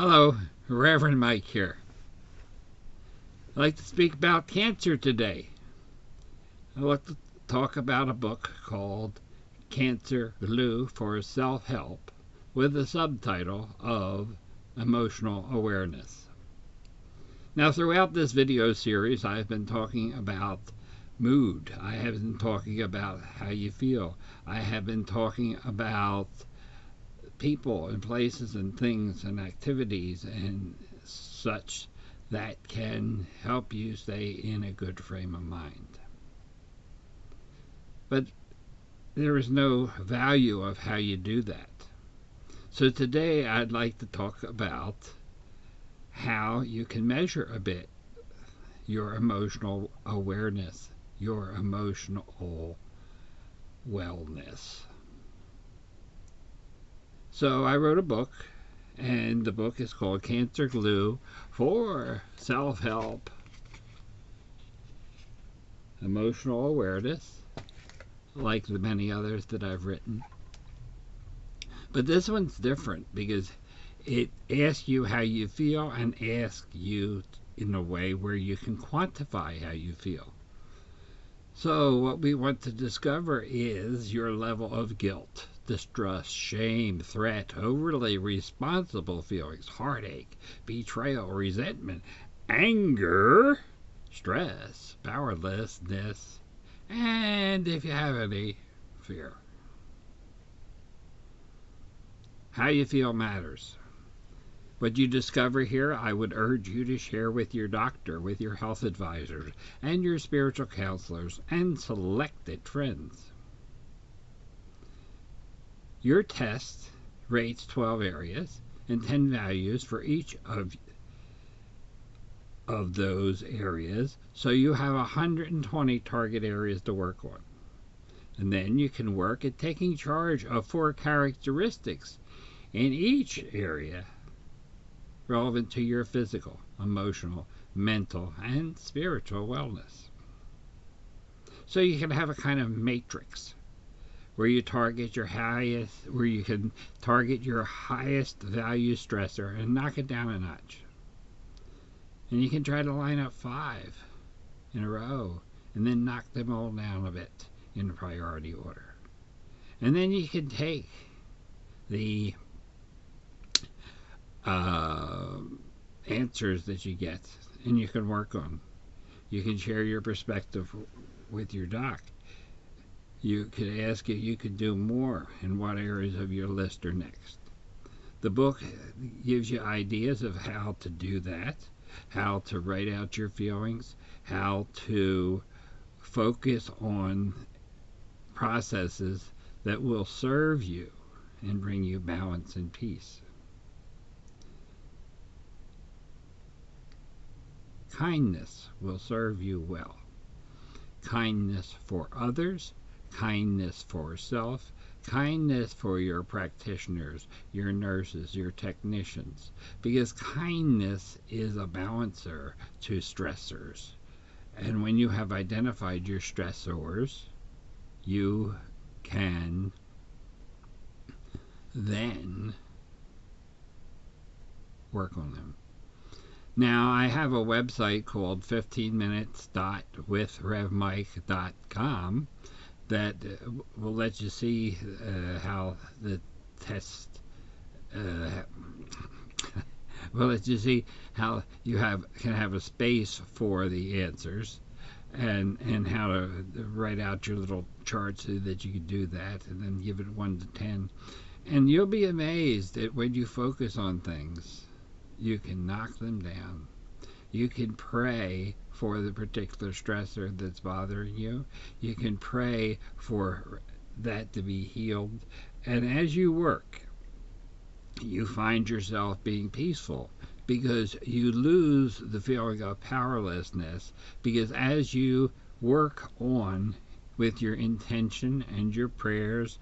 Hello, Reverend Mike here. I'd like to speak about cancer today. I'd like to talk about a book called Cancer Glue for Self-Help with the subtitle of Emotional Awareness. Now, throughout this video series, I've been talking about mood. I have been talking about how you feel. I have been talking about people and places and things and activities and such that can help you stay in a good frame of mind. But there is no value of how you do that. So today I'd like to talk about how you can measure a bit your emotional awareness, your emotional wellness. So I wrote a book, and the book is called Cancer Glue for Self-Help, Emotional Awareness, like the many others that I've written. But this one's different because it asks you how you feel and asks you in a way where you can quantify how you feel. So what we want to discover is your level of guilt, distrust, shame, threat, overly responsible feelings, heartache, betrayal, resentment, anger, stress, powerlessness, and if you have any, fear. How you feel matters. What you discover here, I would urge you to share with your doctor, with your health advisors, and your spiritual counselors, and selected friends. Your test rates 12 areas and 10 values for each of those areas, so you have 120 target areas to work on. And then you can work at taking charge of 4 characteristics in each area relevant to your physical, emotional, mental, and spiritual wellness. So you can have a kind of matrix where you target your highest, where you can target your highest value stressor and knock it down a notch. And you can try to line up 5 in a row and then knock them all down a bit in priority order. And then you can take the answers that you get and you can work on. You can share your perspective with your doc. You could ask if you could do more and what areas of your list are next. The book gives you ideas of how to do that, how to write out your feelings, how to focus on processes that will serve you and bring you balance and peace. Kindness will serve you well. Kindness for others, kindness for self, kindness for your practitioners, your nurses, your technicians, because kindness is a balancer to stressors. And when you have identified your stressors, you can then work on them. Now, I have a website called 15minutes.withrevmike.com that will let you see how the test will let you see how you can have a space for the answers and how to write out your little chart so that you can do that and then give it 1 to 10. And you'll be amazed at when you focus on things. You can knock them down. You can pray for the particular stressor that's bothering you. You can pray for that to be healed. And as you work, you find yourself being peaceful because you lose the feeling of powerlessness, because as you work on with your intention and your prayers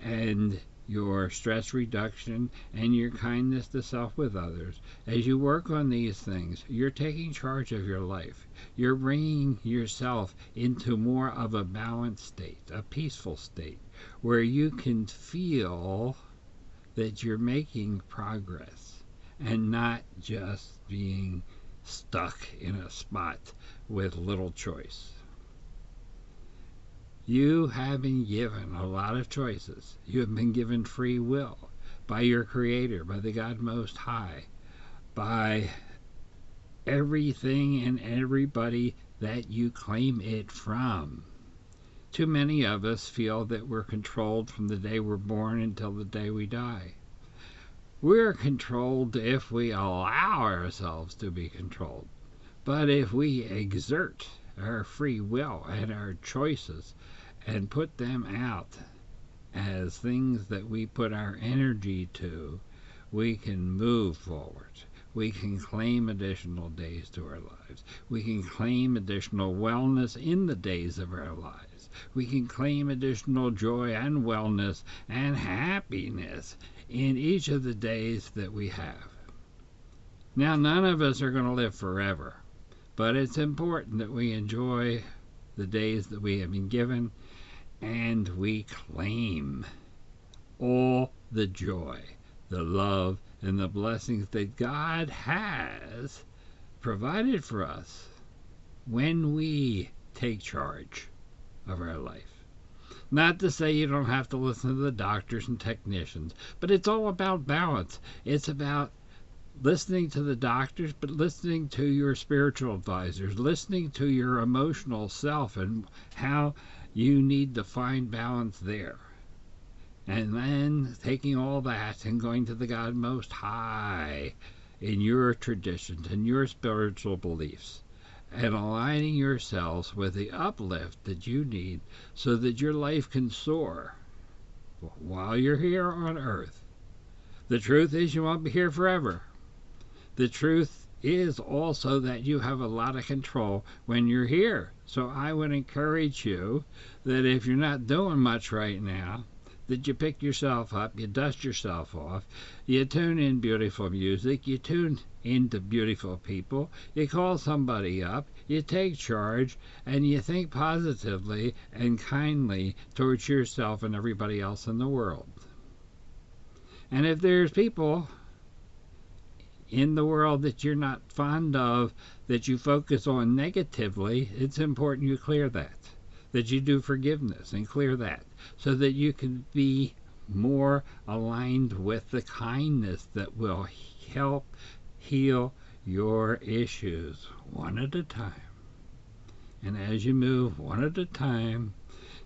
and your stress reduction and your kindness to self with others, as you work on these things, you're taking charge of your life. You're bringing yourself into more of a balanced state, a peaceful state, where you can feel that you're making progress and not just being stuck in a spot with little choice. You have been given a lot of choices. You have been given free will by your Creator, by the God Most High, by everything and everybody that you claim it from. Too many of us feel that we're controlled from the day we're born until the day we die. We're controlled if we allow ourselves to be controlled. But if we exert our free will and our choices and put them out as things that we put our energy to, we can move forward. We can claim additional days to our lives. We can claim additional wellness in the days of our lives. We can claim additional joy and wellness and happiness in each of the days that we have. Now, none of us are going to live forever, but it's important that we enjoy the days that we have been given, and we claim all the joy, the love, and the blessings that God has provided for us when we take charge of our life. Not to say you don't have to listen to the doctors and technicians, but it's all about balance. It's about listening to the doctors, but listening to your spiritual advisors, listening to your emotional self and how you need to find balance there. And then taking all that and going to the God Most High in your traditions and your spiritual beliefs, and aligning yourselves with the uplift that you need so that your life can soar while you're here on earth. The truth is you won't be here forever. The truth is also that you have a lot of control when you're here. So I would encourage you that if you're not doing much right now, that you pick yourself up, you dust yourself off, you tune in beautiful music, you tune into beautiful people, you call somebody up, you take charge, and you think positively and kindly towards yourself and everybody else in the world. And if there's people in the world that you're not fond of, that you focus on negatively, it's important you clear that you do forgiveness and clear that, so that you can be more aligned with the kindness that will help heal your issues one at a time. And as you move one at a time,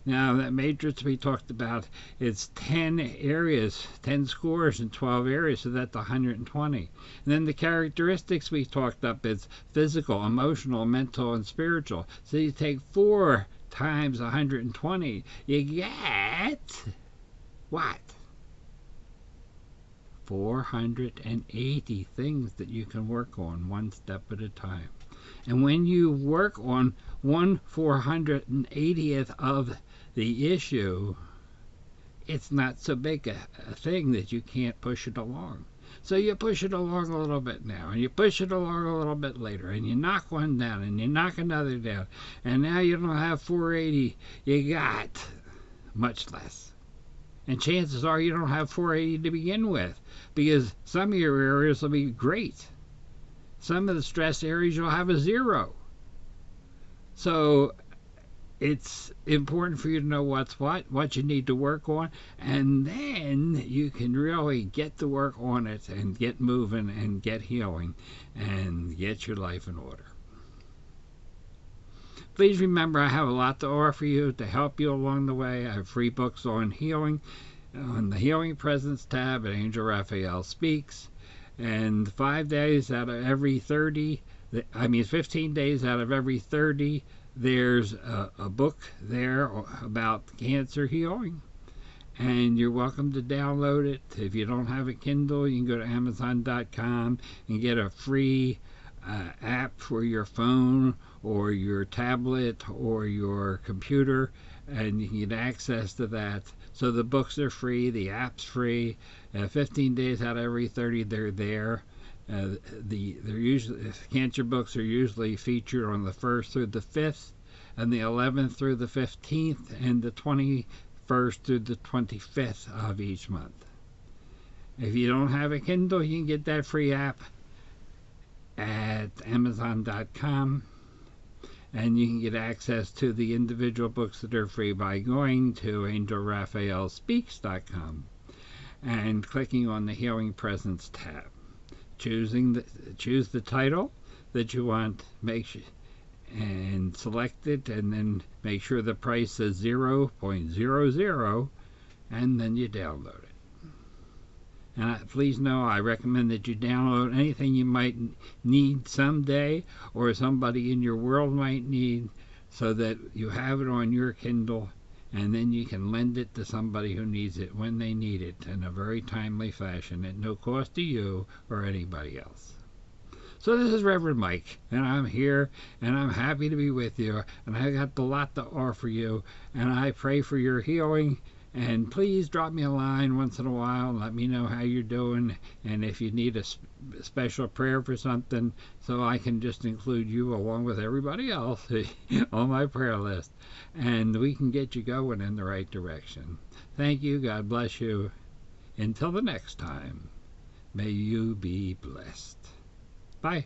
now that matrix we talked about, it's 10 areas, 10 scores in 12 areas, so that's 120. And then the characteristics we talked up, it's physical, emotional, mental, and spiritual. So you take 4 times 120, you get what? 480 things that you can work on one step at a time. And when you work on 1/480th of the issue, it's not so big a thing that you can't push it along. So you push it along a little bit now, and you push it along a little bit later, and you knock one down, and you knock another down, and now you don't have 480, you got much less. And chances are you don't have 480 to begin with, because some of your areas will be great. Some of the stress areas you'll have a 0. So it's important for you to know what's what you need to work on, and then you can really get to work on it and get moving and get healing and get your life in order. Please remember, I have a lot to offer you to help you along the way. I have free books on healing on the Healing Presence tab at Angel Raphael Speaks, and 15 days out of every 30, there's a book there about cancer healing, and you're welcome to download it. If you don't have a Kindle, you can go to Amazon.com and get a free app for your phone or your tablet or your computer, and you can get access to that. So the books are free, the app's free. 15 days out of every 30, they're there. They're usually, cancer books are usually featured on the 1st through the 5th, and the 11th through the 15th, and the 21st through the 25th of each month. If you don't have a Kindle, you can get that free app at Amazon.com, and you can get access to the individual books that are free by going to AngelRaphaelSpeaks.com and clicking on the Healing Presence tab. Choose the title that you want, and select it, and then make sure the price is 0.00, and then you download it. And please know I recommend that you download anything you might need someday, or somebody in your world might need, so that you have it on your Kindle, and then you can lend it to somebody who needs it when they need it in a very timely fashion at no cost to you or anybody else. So this is Reverend Mike, and I'm here, and I'm happy to be with you, and I got a lot to offer you, and I pray for your healing. And please drop me a line once in a while and let me know how you're doing, and if you need a special prayer for something, so I can just include you along with everybody else on my prayer list, and we can get you going in the right direction. Thank you. God bless you. Until the next time, may you be blessed. Bye.